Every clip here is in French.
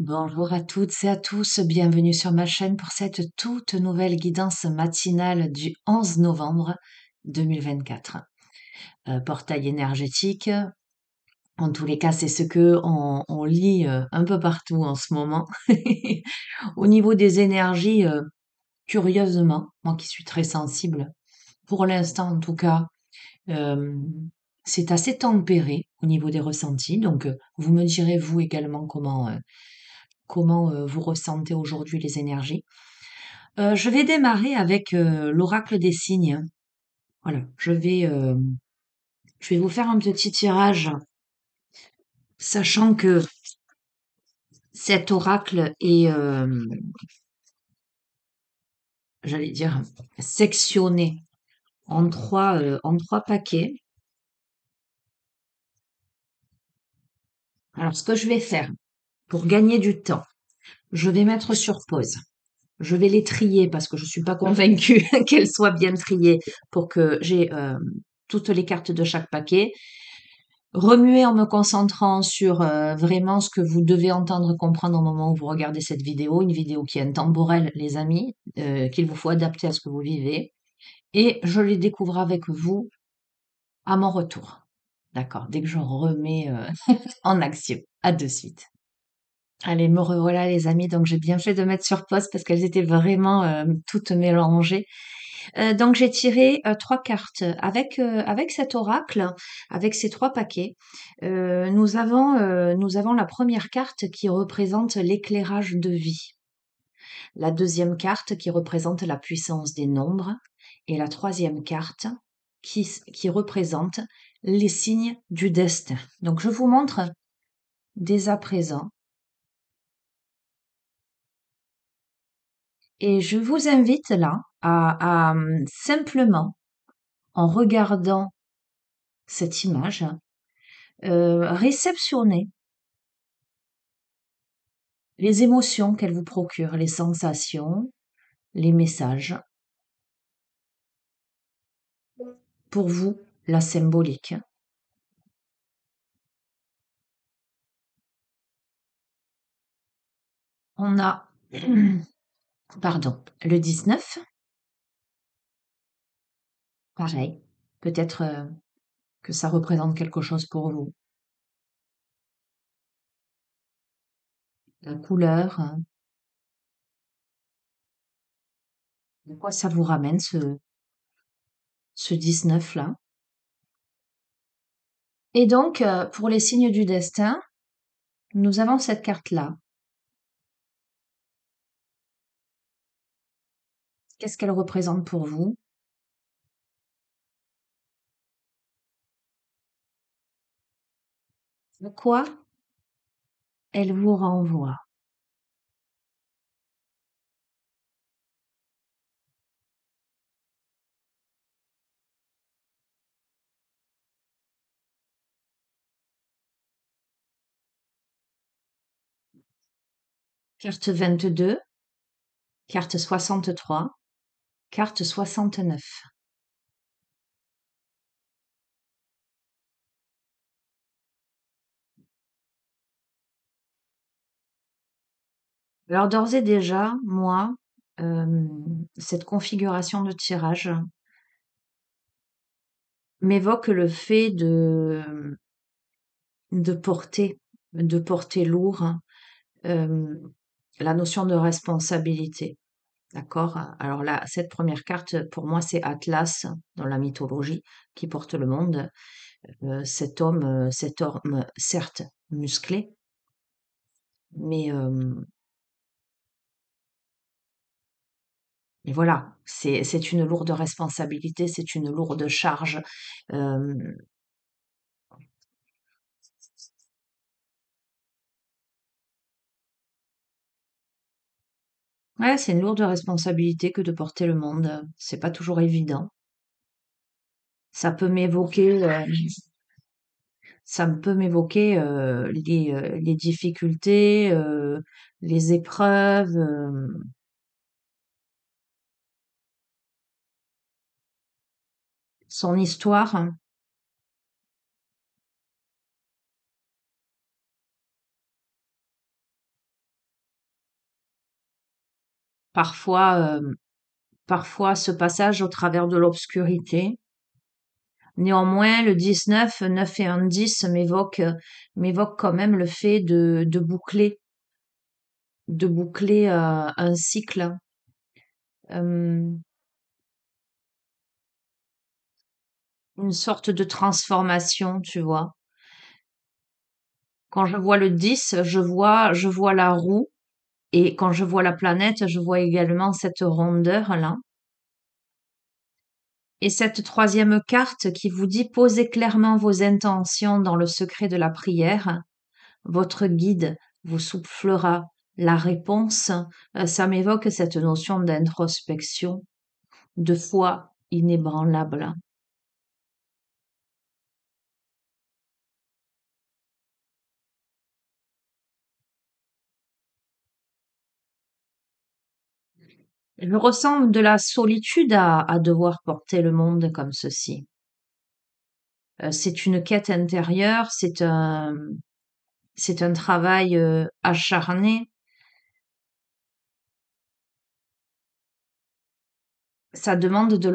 Bonjour à toutes et à tous, bienvenue sur ma chaîne pour cette toute nouvelle guidance matinale du 11 novembre 2024. Portail énergétique, en tous les cas, c'est ce que on lit un peu partout en ce moment. Au niveau des énergies, curieusement, moi qui suis très sensible, pour l'instant en tout cas, euh, c'est assez tempéré au niveau des ressentis. Donc, vous me direz vous également comment vous ressentez aujourd'hui les énergies. Je vais démarrer avec l'oracle des signes. Voilà, je vais vous faire un petit tirage, sachant que cet oracle est, j'allais dire, sectionné en trois paquets. Alors, ce que je vais faire pour gagner du temps, je vais mettre sur pause. Je vais les trier parce que je suis pas convaincue qu'elles soient bien triées pour que j'ai toutes les cartes de chaque paquet. Remuer en me concentrant sur vraiment ce que vous devez entendre, comprendre au moment où vous regardez cette vidéo, une vidéo qui est intemporelle, les amis, qu'il vous faut adapter à ce que vous vivez. Et je les découvre avec vous à mon retour. D'accord, dès que je remets en action. À de suite. Allez, me revoilà les amis, donc j'ai bien fait de mettre sur pause parce qu'elles étaient vraiment toutes mélangées. Donc j'ai tiré 3 cartes avec cet oracle, avec ces 3 paquets. Nous avons la première carte qui représente l'éclairage de vie, la deuxième carte qui représente la puissance des nombres et la troisième carte qui représente les signes du destin. Donc je vous montre dès à présent et je vous invite là à simplement, en regardant cette image, réceptionner les émotions qu'elle vous procure, les sensations, les messages. Pour vous, la symbolique. On a, pardon, le 19, pareil. Peut-être que ça représente quelque chose pour vous. La couleur, de quoi ça vous ramène ce 19-là. Et donc, pour les signes du destin, nous avons cette carte-là. Qu'est-ce qu'elle représente pour vous? De quoi elle vous renvoie? Carte 22, carte 63, carte 69. Alors d'ores et déjà, moi, cette configuration de tirage m'évoque le fait de porter, de porter lourd, hem, la notion de responsabilité, d'accord? Alors là, cette première carte, pour moi, c'est Atlas dans la mythologie qui porte le monde. Cet homme certes musclé, mais et voilà, c'est une lourde responsabilité, c'est une lourde charge. Hem, ouais, c'est une lourde responsabilité que de porter le monde. C'est pas toujours évident. Ça peut m'évoquer, les difficultés, les épreuves, son histoire. Parfois, parfois ce passage au travers de l'obscurité. Néanmoins, le 19, 9 et un 10 m'évoque quand même le fait de boucler un cycle. Euh, une sorte de transformation, tu vois. Quand je vois le 10, je vois la roue, et quand je vois la planète, je vois également cette rondeur-là. Et cette troisième carte qui vous dit posez clairement vos intentions dans le secret de la prière. Votre guide vous soufflera la réponse. Ça m'évoque cette notion d'introspection, de foi inébranlable. Je ressens de la solitude à devoir porter le monde comme ceci. C'est une quête intérieure, c'est un travail acharné. Ça demande de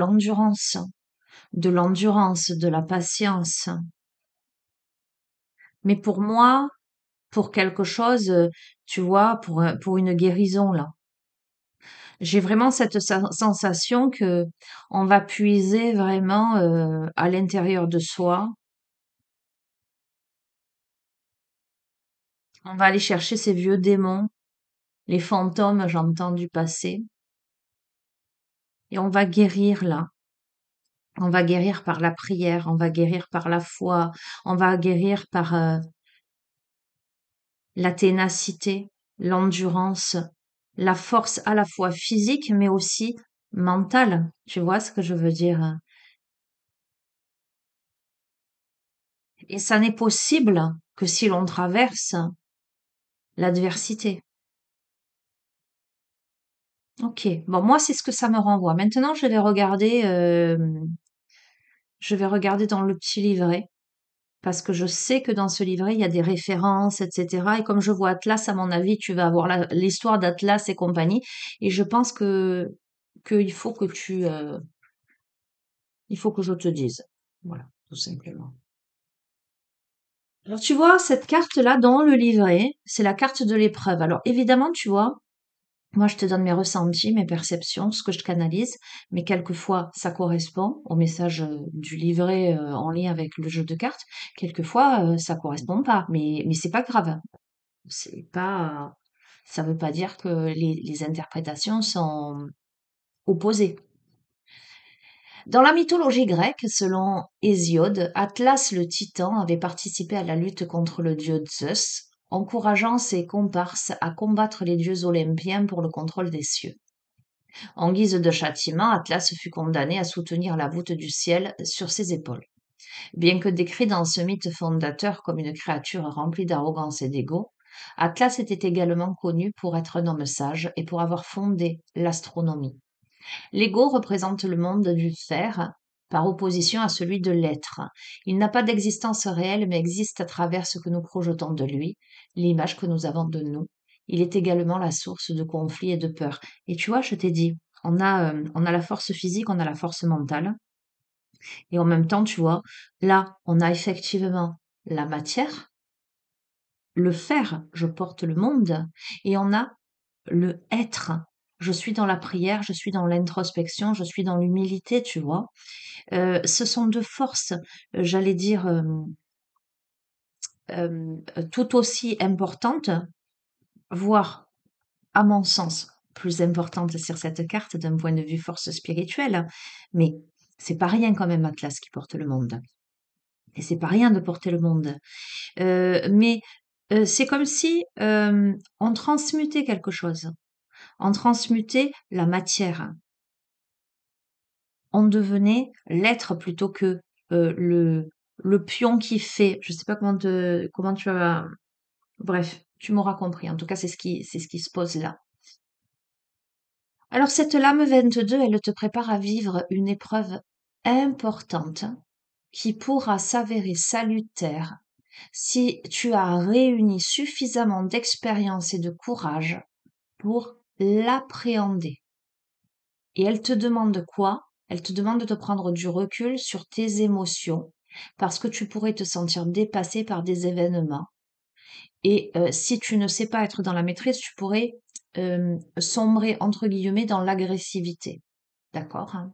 la patience. Mais pour moi, pour quelque chose, tu vois, pour une guérison là, j'ai vraiment cette sensation que on va puiser vraiment à l'intérieur de soi. On va aller chercher ces vieux démons, les fantômes, j'entends, du passé, et on va guérir là. On va guérir par la prière, on va guérir par la foi, on va guérir par la ténacité, l'endurance, la force à la fois physique mais aussi mentale. Tu vois ce que je veux dire? Et ça n'est possible que si l'on traverse l'adversité. Ok, bon, moi c'est ce que ça me renvoie. Maintenant, je vais regarder dans le petit livret parce que je sais que dans ce livret, il y a des références, etc. Et comme je vois Atlas, à mon avis, tu vas avoir l'histoire d'Atlas et compagnie. Et je pense qu'il faut que il faut que je te dise. Voilà, tout simplement. Alors, tu vois, cette carte-là dans le livret, c'est la carte de l'épreuve. Alors, évidemment, tu vois, moi, je te donne mes ressentis, mes perceptions, ce que je canalise, mais quelquefois, ça correspond au message du livret en lien avec le jeu de cartes. Quelquefois, ça correspond pas, mais c'est pas grave. C'est pas, ça veut pas dire que les interprétations sont opposées. Dans la mythologie grecque, selon Hésiode, Atlas le Titan avait participé à la lutte contre le dieu Zeus, encourageant ses comparses à combattre les dieux olympiens pour le contrôle des cieux. En guise de châtiment, Atlas fut condamné à soutenir la voûte du ciel sur ses épaules. Bien que décrit dans ce mythe fondateur comme une créature remplie d'arrogance et d'ego, Atlas était également connu pour être un homme sage et pour avoir fondé l'astronomie. L'ego représente le monde du faire par opposition à celui de l'être. Il n'a pas d'existence réelle mais existe à travers ce que nous projetons de lui, l'image que nous avons de nous. Il est également la source de conflits et de peurs. Et tu vois, je t'ai dit, on a la force physique, on a la force mentale. Et en même temps, tu vois, là, on a effectivement la matière, le faire, je porte le monde, et on a le être. Je suis dans la prière, je suis dans l'introspection, je suis dans l'humilité, tu vois. Ce sont deux forces, j'allais dire, tout aussi importantes, voire, à mon sens, plus importantes sur cette carte d'un point de vue force spirituelle. Mais c'est pas rien quand même, Atlas, qui porte le monde. Et c'est pas rien de porter le monde. Mais c'est comme si on transmutait quelque chose. On transmutait la matière. On devenait l'être plutôt que le pion qui fait. Je sais pas comment tu vas. Bref, tu m'auras compris. En tout cas, c'est ce qui se pose là. Alors, cette lame 22, elle te prépare à vivre une épreuve importante qui pourra s'avérer salutaire si tu as réuni suffisamment d'expérience et de courage pour l'appréhender. Et elle te demande quoi? Elle te demande de te prendre du recul sur tes émotions parce que tu pourrais te sentir dépassé par des événements. Et si tu ne sais pas être dans la maîtrise, tu pourrais sombrer, entre guillemets, dans l'agressivité. D'accord, hein?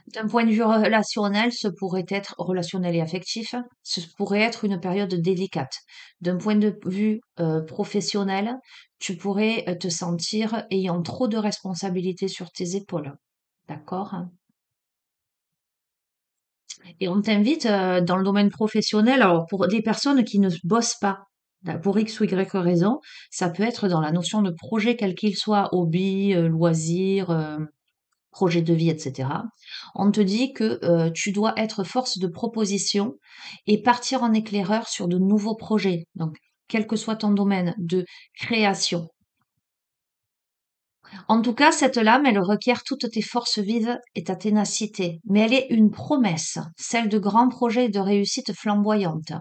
D'un point de vue relationnel, ce pourrait être relationnel et affectif, ce pourrait être une période délicate. D'un point de vue professionnel, tu pourrais te sentir ayant trop de responsabilités sur tes épaules. D'accord? Et on t'invite dans le domaine professionnel, alors pour des personnes qui ne bossent pas, pour X ou Y raison, ça peut être dans la notion de projet, quel qu'il soit, hobby, loisir, projet de vie, etc. On te dit que tu dois être force de proposition et partir en éclaireur sur de nouveaux projets. Donc, quel que soit ton domaine de création. En tout cas, cette lame, elle requiert toutes tes forces vives et ta ténacité. Mais elle est une promesse, celle de grands projets et de réussite flamboyante.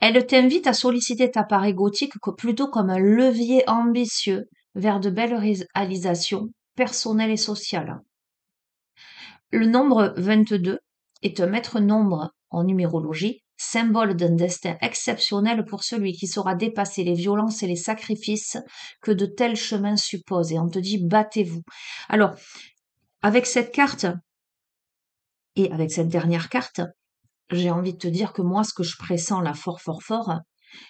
Elle t'invite à solliciter ta part égotique plutôt comme un levier ambitieux vers de belles réalisations personnelles et sociales. Le nombre 22 est un maître nombre en numérologie, symbole d'un destin exceptionnel pour celui qui saura dépasser les violences et les sacrifices que de tels chemins supposent. Et on te dit, battez-vous. Alors, avec cette carte et avec cette dernière carte, j'ai envie de te dire que moi, ce que je pressens là fort, fort, fort,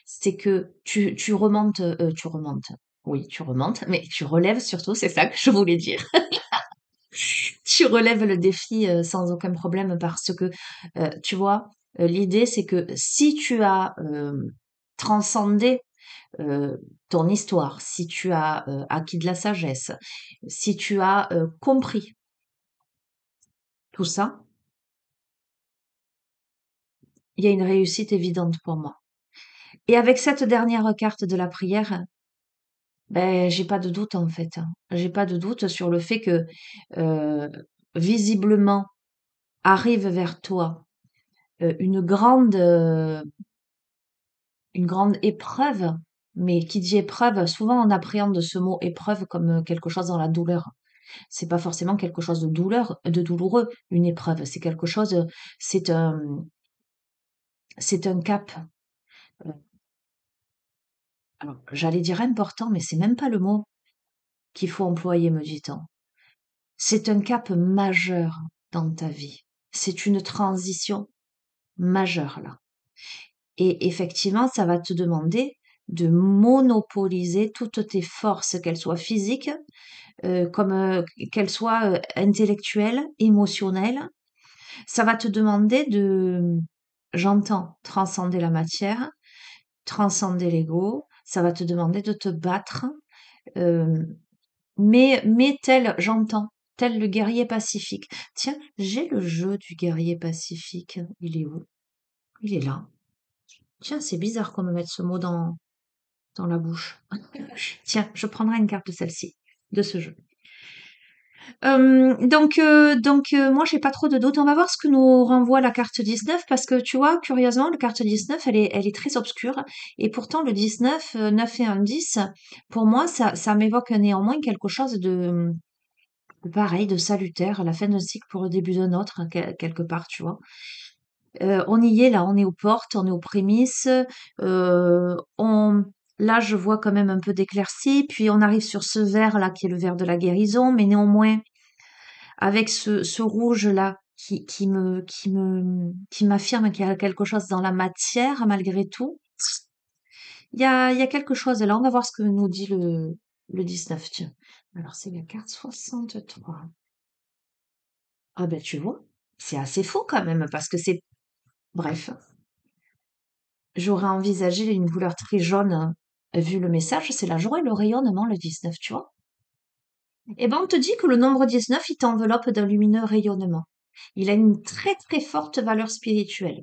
c'est que tu remontes, tu remontes. Oui, tu remontes, mais tu relèves surtout, c'est ça que je voulais dire. Tu relèves le défi sans aucun problème parce que, tu vois, l'idée c'est que si tu as transcendé ton histoire, si tu as acquis de la sagesse, si tu as compris tout ça, il y a une réussite évidente pour moi. Et avec cette dernière carte de la prière, ben, j'ai pas de doute en fait, hein. J'ai pas de doute sur le fait que euh, visiblement arrive vers toi une grande épreuve, mais qui dit épreuve, souvent on appréhende ce mot épreuve comme quelque chose dans la douleur. C'est pas forcément quelque chose de douloureux, une épreuve. C'est quelque chose, c'est un, c'est un cap. Euh, Alors, j'allais dire important, mais c'est même pas le mot qu'il faut employer, me dit-on. C'est un cap majeur dans ta vie. C'est une transition majeure, là. Et effectivement, ça va te demander de monopoliser toutes tes forces, qu'elles soient physiques, comme qu'elles soient intellectuelles, émotionnelles. Ça va te demander j'entends, transcender la matière, transcender l'ego. Ça va te demander de te battre, euh, mais j'entends, tel le guerrier pacifique. Tiens, j'ai le jeu du guerrier pacifique. Il est où? Il est là. Tiens, c'est bizarre qu'on me mette ce mot dans la bouche. Tiens, je prendrai une carte de celle-ci, de ce jeu. Moi, j'ai pas trop de doutes. On va voir ce que nous renvoie la carte 19 parce que tu vois, curieusement, la carte 19, elle est très obscure. Et pourtant, le 19, 9 et un 10, pour moi, ça m'évoque néanmoins quelque chose de pareil, de salutaire, à la fin d'un cycle pour le début d'un autre, hein, quelque part, tu vois. On y est là, on est aux portes, on est aux prémices. Là, je vois quand même un peu d'éclaircie, puis on arrive sur ce vert là qui est le vert de la guérison, mais néanmoins avec ce rouge là qui m'affirme qu'il y a quelque chose dans la matière malgré tout. Il y a quelque chose là. On va voir ce que nous dit le 19. Tiens. Alors c'est la carte 63. Ah ben tu vois, c'est assez faux quand même parce que c'est bref. J'aurais envisagé une couleur très jaune, hein. Vu le message, c'est la joie et le rayonnement, le 19, tu vois. Eh ben, on te dit que le nombre 19, il t'enveloppe d'un lumineux rayonnement. Il a une très très forte valeur spirituelle.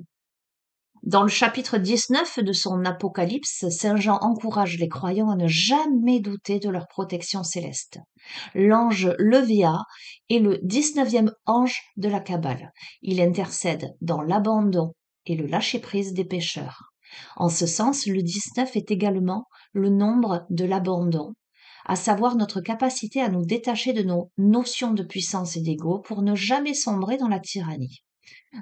Dans le chapitre 19 de son Apocalypse, Saint Jean encourage les croyants à ne jamais douter de leur protection céleste. L'ange Levéa est le 19e ange de la Kabbale. Il intercède dans l'abandon et le lâcher-prise des pécheurs. En ce sens, le 19 est également le nombre de l'abandon, à savoir notre capacité à nous détacher de nos notions de puissance et d'ego pour ne jamais sombrer dans la tyrannie.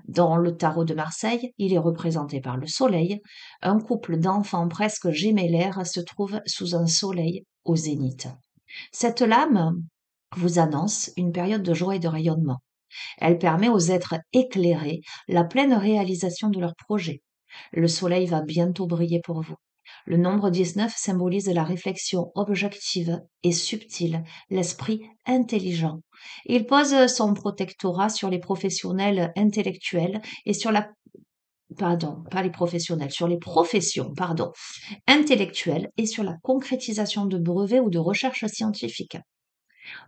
Dans le tarot de Marseille, il est représenté par le soleil. Un couple d'enfants presque gémellaires se trouve sous un soleil au zénith. Cette lame vous annonce une période de joie et de rayonnement. Elle permet aux êtres éclairés la pleine réalisation de leurs projets. Le soleil va bientôt briller pour vous. Le nombre 19 symbolise la réflexion objective et subtile, l'esprit intelligent. Il pose son protectorat sur les professionnels intellectuels et sur la pardon, pas les professionnels, sur les professions, pardon, intellectuelles et sur la concrétisation de brevets ou de recherches scientifiques.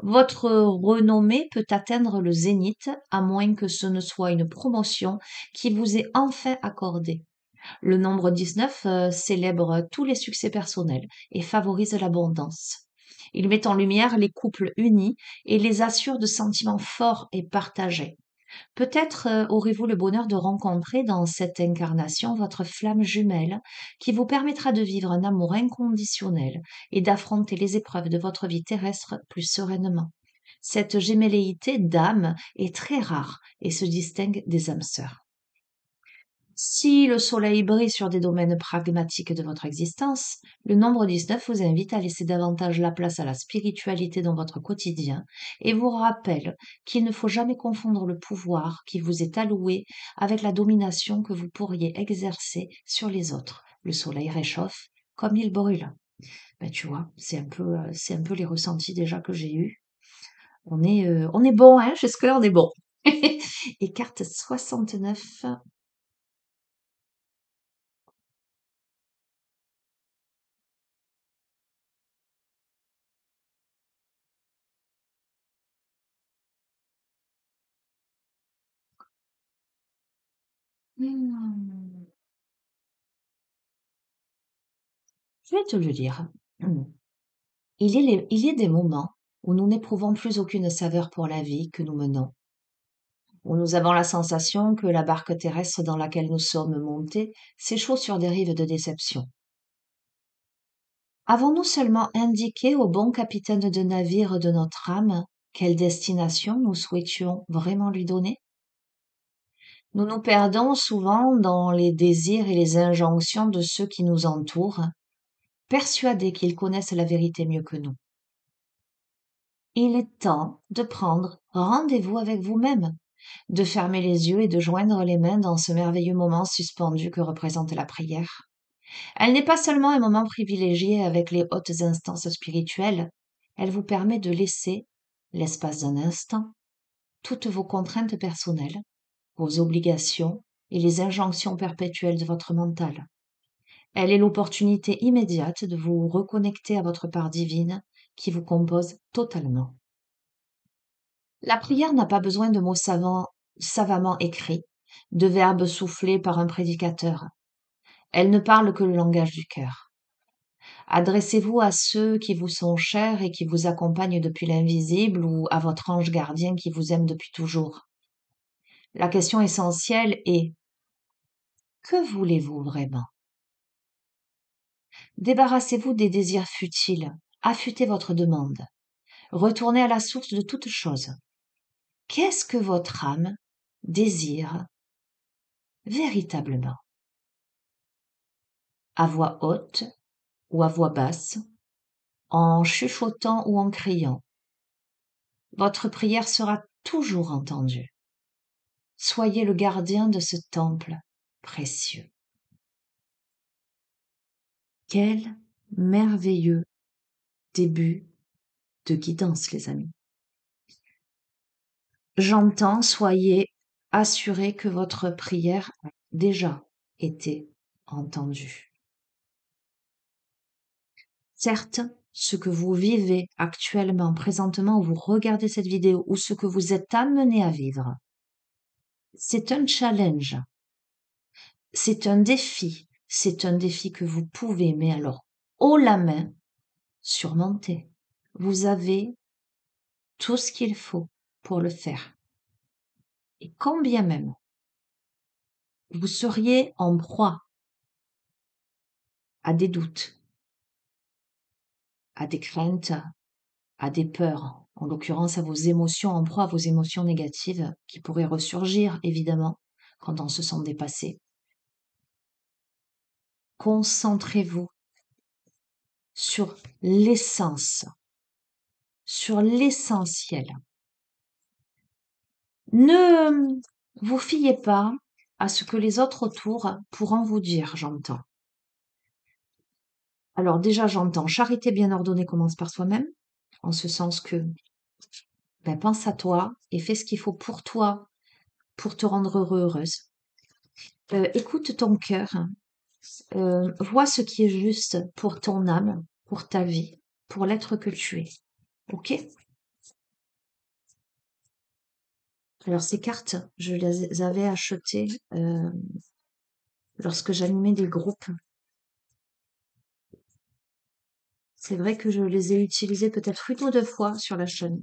Votre renommée peut atteindre le zénith à moins que ce ne soit une promotion qui vous est enfin accordée. Le nombre 19 célèbre tous les succès personnels et favorise l'abondance. Il met en lumière les couples unis et les assure de sentiments forts et partagés. Peut-être aurez-vous le bonheur de rencontrer dans cette incarnation votre flamme jumelle qui vous permettra de vivre un amour inconditionnel et d'affronter les épreuves de votre vie terrestre plus sereinement. Cette gémelléité d'âme est très rare et se distingue des âmes sœurs. Si le soleil brille sur des domaines pragmatiques de votre existence, le nombre 19 vous invite à laisser davantage la place à la spiritualité dans votre quotidien et vous rappelle qu'il ne faut jamais confondre le pouvoir qui vous est alloué avec la domination que vous pourriez exercer sur les autres. Le soleil réchauffe comme il brûle. Ben, tu vois, c'est un peu les ressentis déjà que j'ai eus. On est bon, hein, jusque-là on est bon. Et carte 69. Hmm. Je vais te le dire. Il y a des moments où nous n'éprouvons plus aucune saveur pour la vie que nous menons, où nous avons la sensation que la barque terrestre dans laquelle nous sommes montés s'échoue sur des rives de déception. Avons-nous seulement indiqué au bon capitaine de navire de notre âme quelle destination nous souhaitions vraiment lui donner? Nous nous perdons souvent dans les désirs et les injonctions de ceux qui nous entourent, persuadés qu'ils connaissent la vérité mieux que nous. Il est temps de prendre rendez-vous avec vous-même, de fermer les yeux et de joindre les mains dans ce merveilleux moment suspendu que représente la prière. Elle n'est pas seulement un moment privilégié avec les hautes instances spirituelles, elle vous permet de laisser, l'espace d'un instant, toutes vos contraintes personnelles, vos obligations et les injonctions perpétuelles de votre mental. Elle est l'opportunité immédiate de vous reconnecter à votre part divine qui vous compose totalement. La prière n'a pas besoin de mots savamment écrits, de verbes soufflés par un prédicateur. Elle ne parle que le langage du cœur. Adressez-vous à ceux qui vous sont chers et qui vous accompagnent depuis l'invisible ou à votre ange gardien qui vous aime depuis toujours. La question essentielle est: que voulez-vous vraiment? Débarrassez-vous des désirs futiles, affûtez votre demande, retournez à la source de toute chose. Qu'est-ce que votre âme désire véritablement? À voix haute ou à voix basse, en chuchotant ou en criant, votre prière sera toujours entendue. Soyez le gardien de ce temple précieux. Quel merveilleux début de guidance, les amis. J'entends, soyez assurés que votre prière a déjà été entendue. Certes, ce que vous vivez actuellement, présentement, où vous regardez cette vidéo, ou ce que vous êtes amené à vivre, c'est un challenge, c'est un défi que vous pouvez, mais alors, haut la main, surmonter. Vous avez tout ce qu'il faut pour le faire. Et quand bien même vous seriez en proie à des doutes, à des craintes, à des peurs, en l'occurrence à vos émotions, en proie à vos émotions négatives qui pourraient ressurgir évidemment quand on se sent dépassé. Concentrez-vous sur l'essence, sur l'essentiel. Ne vous fiez pas à ce que les autres autour pourront vous dire, j'entends. Alors déjà, j'entends charité bien ordonnée commence par soi-même, en ce sens que pense à toi et fais ce qu'il faut pour toi, pour te rendre heureux, heureuse. Écoute ton cœur, vois ce qui est juste pour ton âme, pour ta vie, pour l'être que tu es. Ok? Alors ces cartes, je les avais achetées lorsque j'animais des groupes. C'est vrai que je les ai utilisées peut-être une ou deux fois sur la chaîne.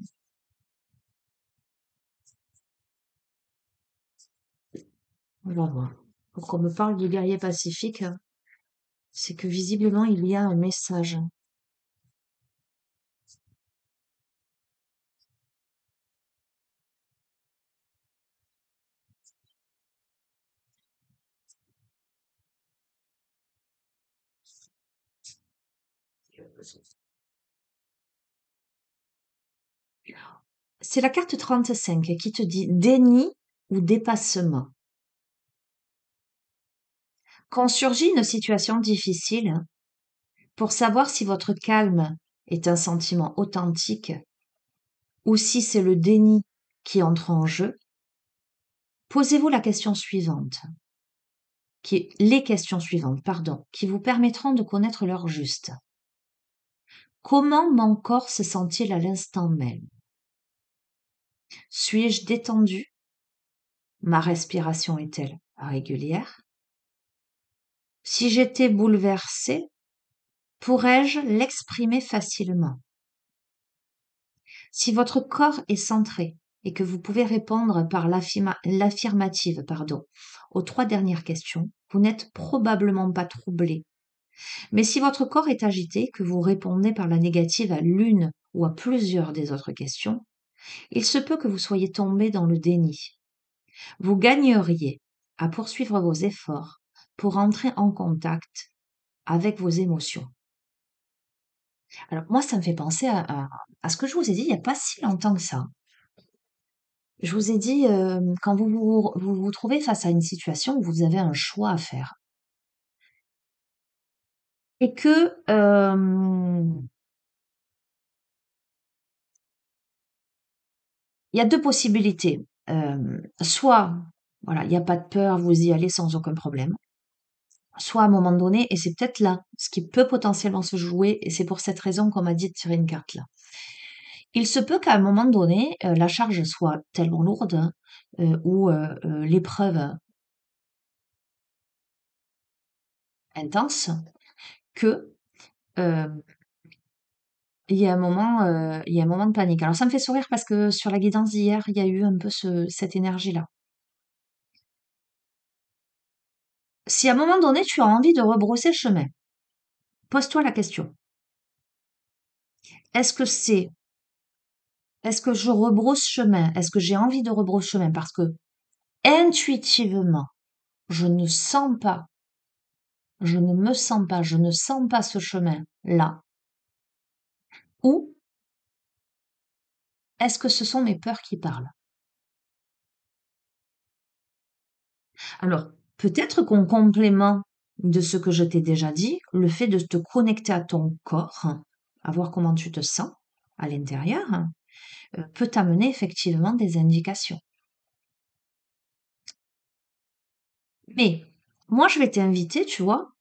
On va voir. Pour qu'on me parle du guerrier pacifique, c'est que visiblement il y a un message. C'est la carte 35 qui te dit déni ou dépassement. Quand surgit une situation difficile, pour savoir si votre calme est un sentiment authentique ou si c'est le déni qui entre en jeu, posez-vous la question suivante, les questions suivantes, pardon, qui vous permettront de connaître l'heure juste. Comment mon corps se sent-il à l'instant même? Suis-je détendu? Ma respiration est-elle régulière? Si j'étais bouleversée, pourrais-je l'exprimer facilement? Si votre corps est centré et que vous pouvez répondre par l'affirmative, aux trois dernières questions, vous n'êtes probablement pas troublé. Mais si votre corps est agité, que vous répondez par la négative à l'une ou à plusieurs des autres questions, il se peut que vous soyez tombé dans le déni. Vous gagneriez à poursuivre vos efforts pour entrer en contact avec vos émotions. Alors moi, ça me fait penser à ce que je vous ai dit il n'y a pas si longtemps que ça. Je vous ai dit, quand vous trouvez face à une situation où vous avez un choix à faire et que, il y a 2 possibilités. Soit, voilà, il y a pas de peur, vous y allez sans aucun problème. Soit à un moment donné, et c'est peut-être là, ce qui peut potentiellement se jouer, et c'est pour cette raison qu'on m'a dit de tirer une carte là. Il se peut qu'à un moment donné, la charge soit tellement lourde, ou, l'épreuve intense que, heu, il y a un moment de panique. Alors ça me fait sourire parce que sur la guidance d'hier, il y a eu un peu cette énergie-là. Si à un moment donné, tu as envie de rebrousser chemin, pose-toi la question. Est-ce que c'est, est-ce que je rebrousse chemin? Est-ce que j'ai envie de rebrousser chemin? Parce que intuitivement, je ne sens pas, je ne me sens pas, je ne sens pas ce chemin-là. Ou est-ce que ce sont mes peurs qui parlent? Alors, peut-être qu'en complément de ce que je t'ai déjà dit, le fait de te connecter à ton corps, à voir comment tu te sens à l'intérieur, peut t'amener effectivement des indications. Mais moi, je vais t'inviter, tu vois,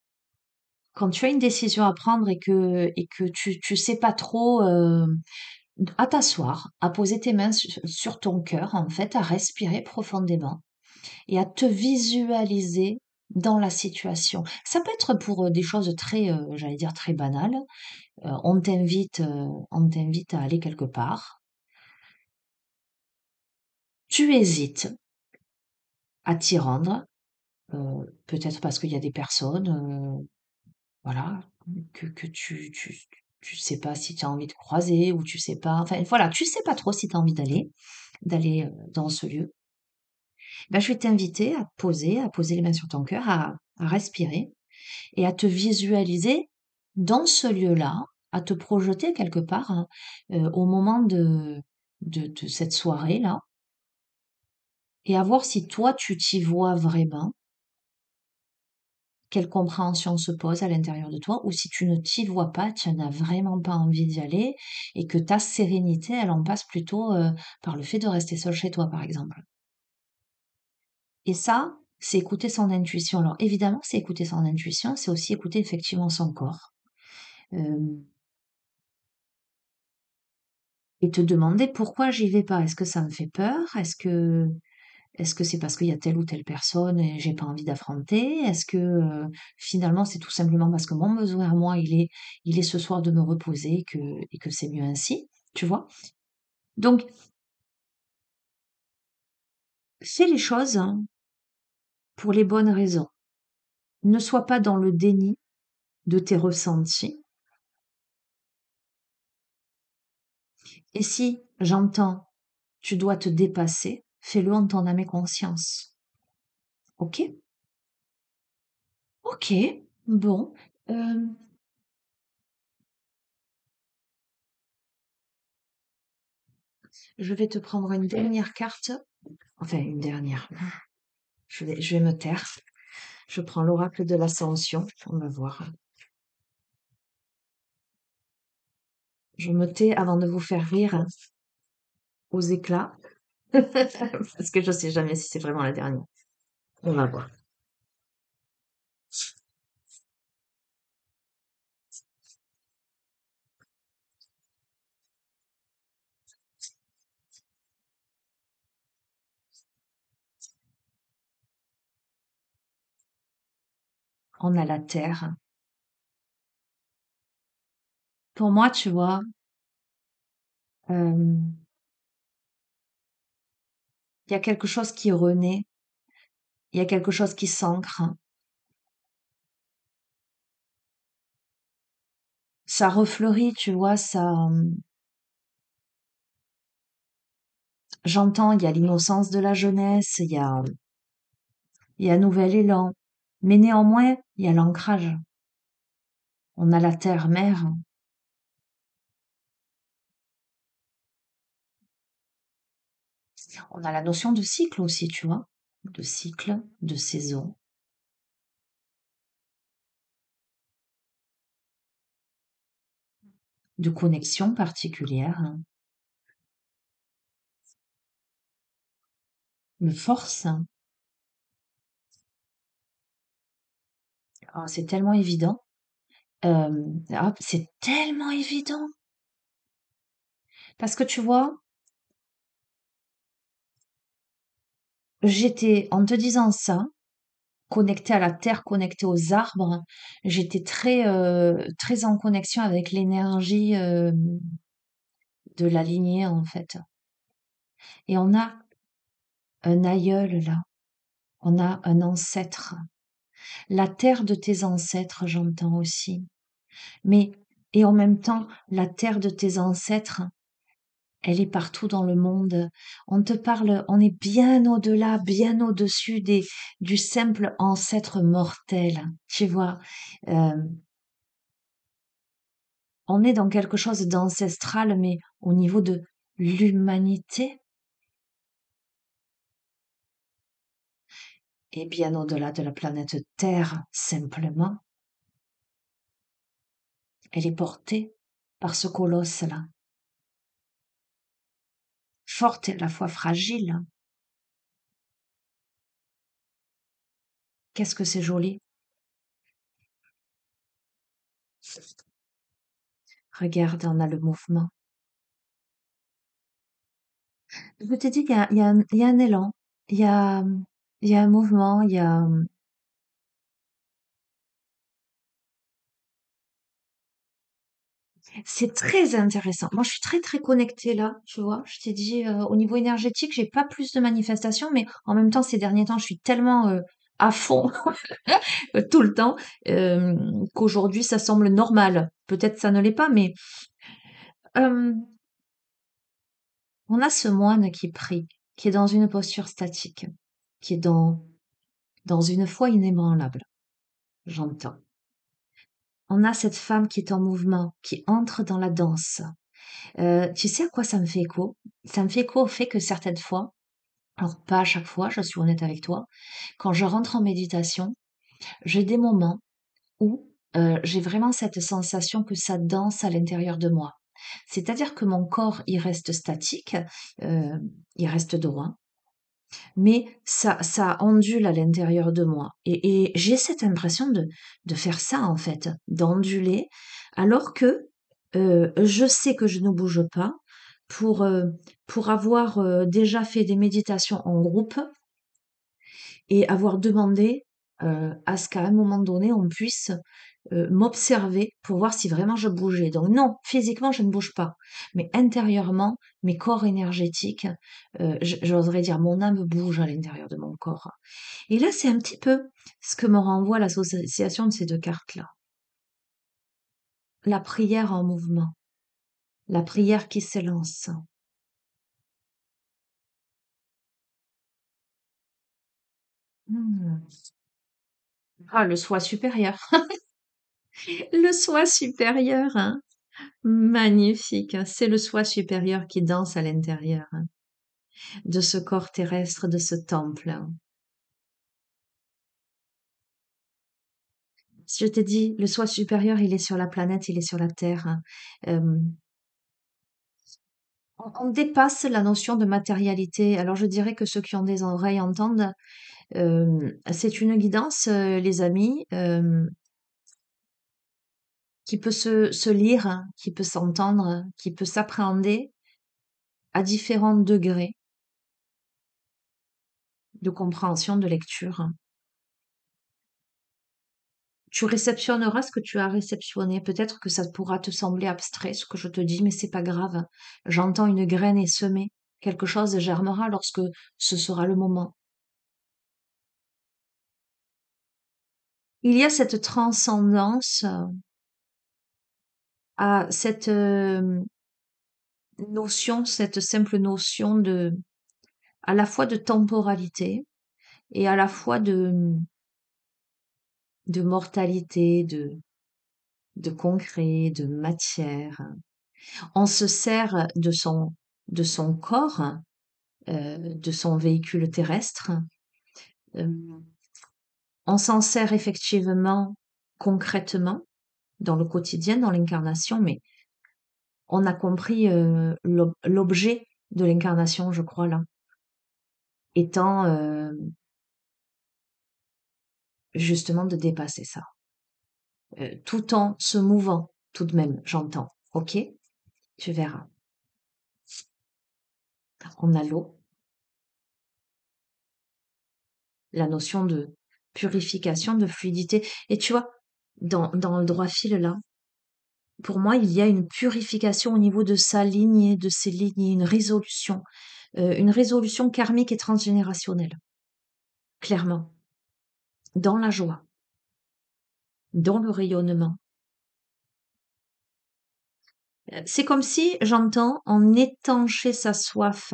quand tu as une décision à prendre et que tu sais pas trop, à t'asseoir, à poser tes mains sur ton cœur, en fait, à respirer profondément et à te visualiser dans la situation. Ça peut être pour des choses très, j'allais dire très banales. On t'invite à aller quelque part. Tu hésites à t'y rendre, peut-être parce qu'il y a des personnes, voilà, que tu sais pas si tu as envie de croiser ou tu sais pas, enfin voilà, tu sais pas trop si tu as envie d'aller dans ce lieu. Ben, je vais t'inviter à poser les mains sur ton cœur, à respirer et à te visualiser dans ce lieu-là, à te projeter quelque part, hein, au moment de cette soirée-là, et à voir si toi tu t'y vois vraiment, quelle compréhension se pose à l'intérieur de toi, ou si tu ne t'y vois pas, tu n'as vraiment pas envie d'y aller, et que ta sérénité, elle en passe plutôt par le fait de rester seul chez toi, par exemple. Et ça, c'est écouter son intuition. Alors évidemment, c'est écouter son intuition, c'est aussi écouter effectivement son corps. Euh, et te demander pourquoi j'y vais pas. Est-ce que ça me fait peur? Est-ce que c'est parce qu'il y a telle ou telle personne et j'ai pas envie d'affronter? Est-ce que finalement c'est tout simplement parce que mon besoin à moi il est ce soir de me reposer et que c'est mieux ainsi, tu vois? Donc fais les choses, hein, pour les bonnes raisons. Ne sois pas dans le déni de tes ressentis. Et si j'entends tu dois te dépasser, fais-le en ton âme et conscience. Ok? Ok. Bon. Euh, je vais te prendre une dernière carte. Enfin, une dernière. Je vais me taire. Je prends l'oracle de l'ascension. On va voir. Je me tais avant de vous faire rire, hein, aux éclats. Parce que je sais jamais si c'est vraiment la dernière. On va voir. On a la terre. Pour moi, tu vois, euh, il y a quelque chose qui renaît. Il y a quelque chose qui s'ancre. Ça refleurit, tu vois, j'entends, il y a l'innocence de la jeunesse, il y a un nouvel élan. Mais néanmoins, il y a l'ancrage. On a la terre-mère. On a la notion de cycle aussi, tu vois. De cycle, de saison, de connexion particulière, hein, de force, hein. Ah, c'est tellement évident. C'est tellement évident. Parce que tu vois, j'étais, en te disant ça, connectée à la terre, connectée aux arbres, j'étais très en connexion avec l'énergie de la lignée, en fait. Et on a un aïeul là, on a un ancêtre. La terre de tes ancêtres, j'entends aussi. Mais, et en même temps, la terre de tes ancêtres, elle est partout dans le monde. On te parle, on est bien au-delà, bien au-dessus du simple ancêtre mortel. Tu vois, Euh, on est dans quelque chose d'ancestral, mais au niveau de l'humanité, et bien au-delà de la planète Terre, simplement, elle est portée par ce colosse-là, forte et à la fois fragile. Qu'est-ce que c'est joli. Regarde, on a le mouvement. Je t'ai dit qu'il y a un élan, il y a, il y a un mouvement, c'est très intéressant. Moi, je suis très, très connectée là, tu vois. Je t'ai dit, au niveau énergétique, j'ai pas plus de manifestations, mais en même temps, ces derniers temps, je suis tellement à fond tout le temps, qu'aujourd'hui ça semble normal. Peut-être ça ne l'est pas, mais hem, on a ce moine qui prie, qui est dans une posture statique, qui est dans une foi inébranlable, j'entends. On a cette femme qui est en mouvement, qui entre dans la danse. Tu sais à quoi ça me fait écho? Ça me fait écho au fait que certaines fois, alors pas à chaque fois, je suis honnête avec toi, quand je rentre en méditation, j'ai des moments où, j'ai vraiment cette sensation que ça danse à l'intérieur de moi. C'est-à-dire que mon corps, il reste statique, heu, il reste droit, mais ça ondule à l'intérieur de moi et j'ai cette impression de faire ça, en fait, d'onduler alors que, je sais que je ne bouge pas pour, pour avoir, déjà fait des méditations en groupe et avoir demandé, à ce qu'à un moment donné, on puisse, m'observer pour voir si vraiment je bougeais. Donc non, physiquement, je ne bouge pas, mais intérieurement, mes corps énergétiques, j'oserais dire mon âme bouge à l'intérieur de mon corps. Et là, c'est un petit peu ce que me renvoie l'association de ces 2 cartes-là. La prière en mouvement, la prière qui s'élance. Mmh. Ah, le soi supérieur. Le soi supérieur, hein. Magnifique, hein. C'est le soi supérieur qui danse à l'intérieur, hein, de ce corps terrestre, de ce temple, hein. Je t'ai dit, le soi supérieur, il est sur la planète, il est sur la Terre, hein. On dépasse la notion de matérialité. Alors je dirais que ceux qui ont des oreilles entendent. C'est une guidance, les amis, qui peut se lire, hein, qui peut s'entendre, qui peut s'appréhender à différents degrés de compréhension, de lecture. Tu réceptionneras ce que tu as réceptionné. Peut-être que ça pourra te sembler abstrait, ce que je te dis, mais c'est pas grave. J'entends une graine est semée. Quelque chose germera lorsque ce sera le moment. Il y a cette transcendance à cette notion, cette simple notion à la fois de temporalité et à la fois de mortalité, de concret, de matière. On se sert de son corps, de son véhicule terrestre. Euh, on s'en sert effectivement concrètement dans le quotidien, dans l'incarnation, mais on a compris l'objet de l'incarnation, je crois, là, étant justement de dépasser ça, tout en se mouvant tout de même, j'entends. Ok, tu verras. On a l'eau, la notion de purification, de fluidité. Et tu vois, dans le droit fil là, pour moi, il y a une purification au niveau de sa lignée, de ses lignées, une résolution karmique et transgénérationnelle, clairement, dans la joie, dans le rayonnement. C'est comme si, j'entends, on étanchait sa soif.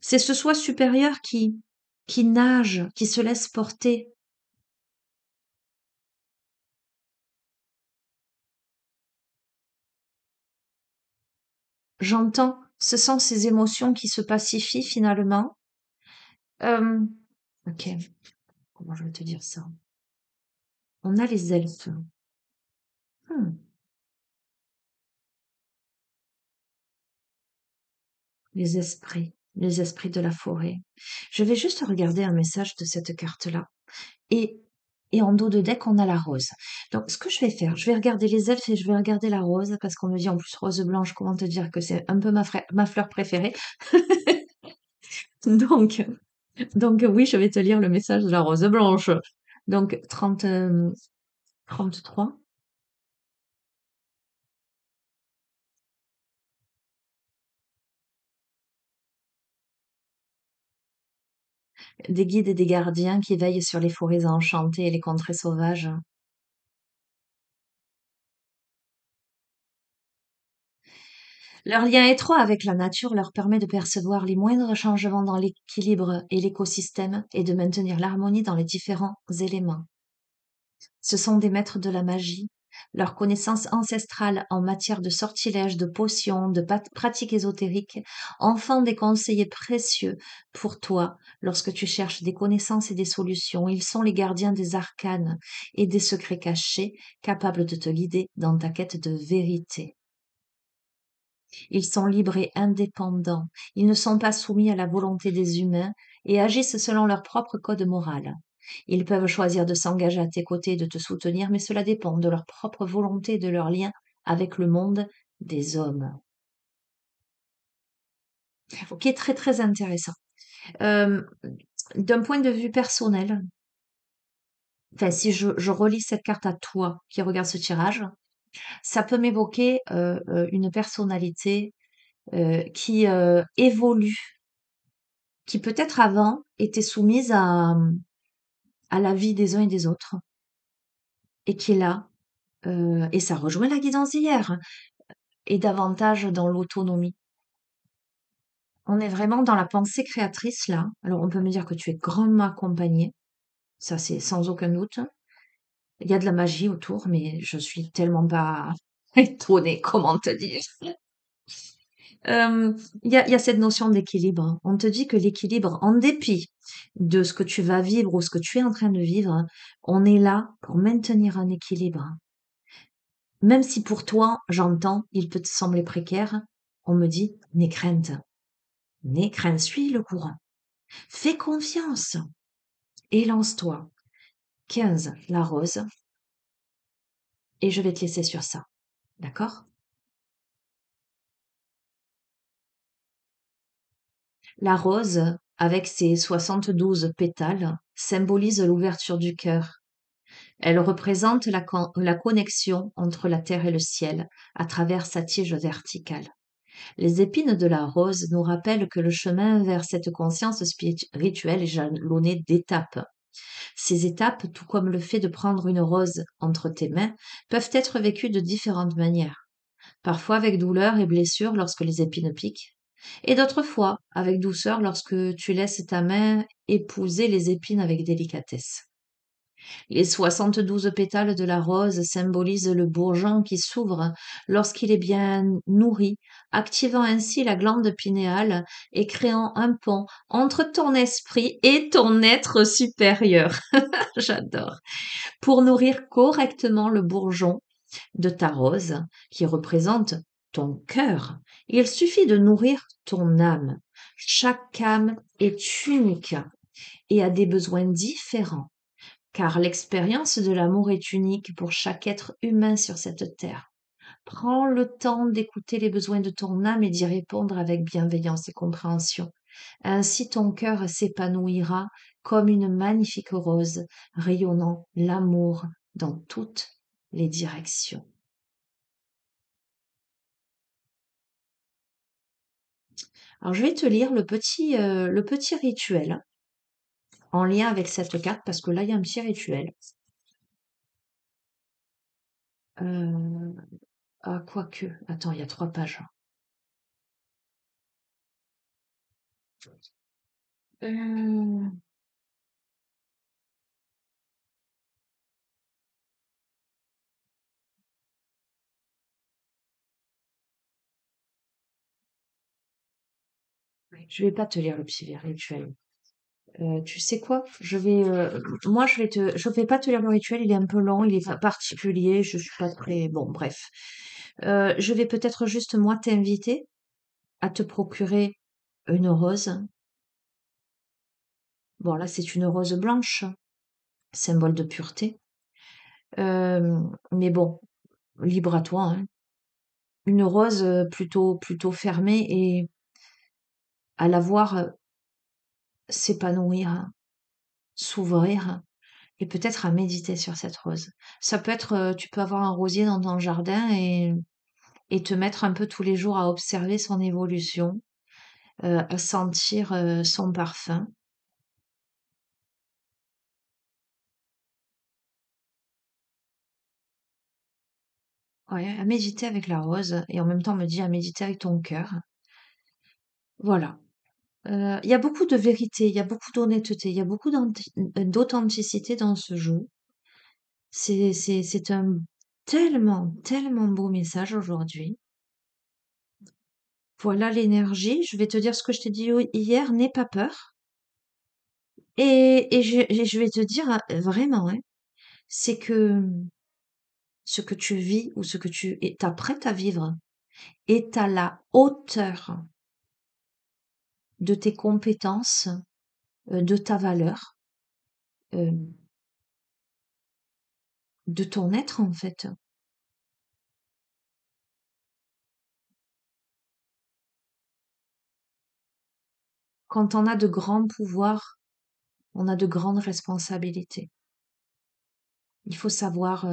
C'est ce soi supérieur qui nage, qui se laisse porter. J'entends, ce sont ces émotions qui se pacifient finalement. Euh, ok, comment je vais te dire ça? On a les elfes. Hmm. Les esprits de la forêt. Je vais juste regarder un message de cette carte-là. Et, et en dos de deck, on a la rose. Donc, ce que je vais faire, je vais regarder les elfes et je vais regarder la rose, parce qu'on me dit en plus rose blanche, comment te dire que c'est un peu ma fleur préférée. Donc, donc oui, je vais te lire le message de la rose blanche. Donc, 33. des guides et des gardiens qui veillent sur les forêts enchantées et les contrées sauvages. Leur lien étroit avec la nature leur permet de percevoir les moindres changements dans l'équilibre et l'écosystème et de maintenir l'harmonie dans les différents éléments. Ce sont des maîtres de la magie. Leurs connaissances ancestrales en matière de sortilèges, de potions, de pratiques ésotériques en font des conseillers précieux pour toi lorsque tu cherches des connaissances et des solutions. Ils sont les gardiens des arcanes et des secrets cachés, capables de te guider dans ta quête de vérité. Ils sont libres et indépendants. Ils ne sont pas soumis à la volonté des humains et agissent selon leur propre code moral. Ils peuvent choisir de s'engager à tes côtés et de te soutenir, mais cela dépend de leur propre volonté et de leur lien avec le monde des hommes. Ok, très très intéressant. Euh, D'un point de vue personnel, enfin, si je relis cette carte à toi qui regarde ce tirage, ça peut m'évoquer une personnalité qui évolue, qui peut-être avant était soumise à la vie des uns et des autres, et qui est là, et ça rejoint la guidance d'hier, est davantage dans l'autonomie. On est vraiment dans la pensée créatrice là. Alors on peut me dire que tu es grandement accompagnée, ça c'est sans aucun doute. Il y a de la magie autour, mais je suis tellement pas étonnée, comment te dire. Il y a cette notion d'équilibre. On te dit que l'équilibre, en dépit de ce que tu vas vivre ou ce que tu es en train de vivre, on est là pour maintenir un équilibre. Même si pour toi, j'entends, il peut te sembler précaire, on me dit, n'aie crainte, suis le courant. Fais confiance et lance-toi. 15, la rose, et je vais te laisser sur ça. D'accord? La rose, avec ses 72 pétales, symbolise l'ouverture du cœur. Elle représente la connexion entre la terre et le ciel à travers sa tige verticale. Les épines de la rose nous rappellent que le chemin vers cette conscience spirituelle est jalonné d'étapes. Ces étapes, tout comme le fait de prendre une rose entre tes mains, peuvent être vécues de différentes manières. Parfois avec douleur et blessure lorsque les épines piquent, et d'autres fois avec douceur lorsque tu laisses ta main épouser les épines avec délicatesse. Les 72 pétales de la rose symbolisent le bourgeon qui s'ouvre lorsqu'il est bien nourri, activant ainsi la glande pinéale et créant un pont entre ton esprit et ton être supérieur. J'adore. Pour nourrir correctement le bourgeon de ta rose, qui représente ton cœur, il suffit de nourrir ton âme. Chaque âme est unique et a des besoins différents, car l'expérience de l'amour est unique pour chaque être humain sur cette terre. Prends le temps d'écouter les besoins de ton âme et d'y répondre avec bienveillance et compréhension. Ainsi ton cœur s'épanouira comme une magnifique rose, rayonnant l'amour dans toutes les directions. Alors je vais te lire le petit rituel en lien avec cette carte parce que là il y a un petit rituel. Euh, quoique, attends, il y a 3 pages. Euh, je vais pas te lire le petit rituel. Tu sais quoi? Moi, je vais pas te lire le rituel. Il est un peu long, il est particulier. Je suis pas très, bon, bref. Je vais peut-être juste moi t'inviter à te procurer une rose. Bon, là, c'est une rose blanche, symbole de pureté. Mais bon, libre à toi, hein. Une rose plutôt fermée et à la voir s'épanouir, s'ouvrir et peut-être à méditer sur cette rose. Ça peut être, tu peux avoir un rosier dans ton jardin et te mettre un peu tous les jours à observer son évolution, à sentir son parfum Ouais, à méditer avec la rose et en même temps, on me dit à méditer avec ton cœur. Voilà. Il y a beaucoup de vérité, il y a beaucoup d'honnêteté, il y a beaucoup d'authenticité dans ce jeu. C'est un tellement, tellement beau message aujourd'hui. Voilà l'énergie. Je vais te dire ce que je t'ai dit hier, n'aie pas peur. Et je vais te dire vraiment, hein, c'est que ce que tu vis ou ce que tu t'apprêtes à vivre est à la hauteur de tes compétences, de ta valeur, euh, de ton être en fait. Quand on a de grands pouvoirs, on a de grandes responsabilités. Il faut savoir,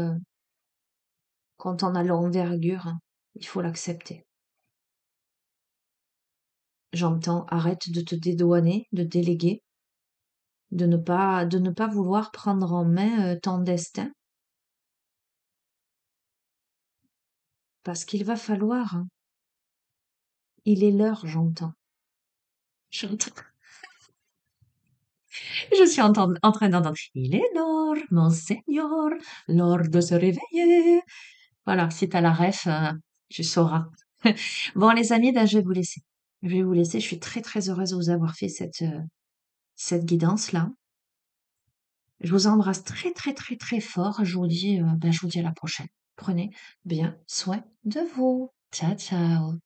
quand on a l'envergure, il faut l'accepter. J'entends, arrête de te dédouaner, de déléguer, de ne pas vouloir prendre en main ton destin, parce qu'il va falloir, hein. Il est l'heure, j'entends. J'entends. Je suis en train d'entendre. Il est l'heure, mon Seigneur, l'heure de se réveiller. Voilà, si t'as la ref, tu sauras. Bon, les amis, ben, je vais vous laisser. Je vais vous laisser. Je suis très, très heureuse de vous avoir fait cette guidance-là. Je vous embrasse très, très, très, très fort. Je vous dis à la prochaine. Prenez bien soin de vous. Ciao, ciao.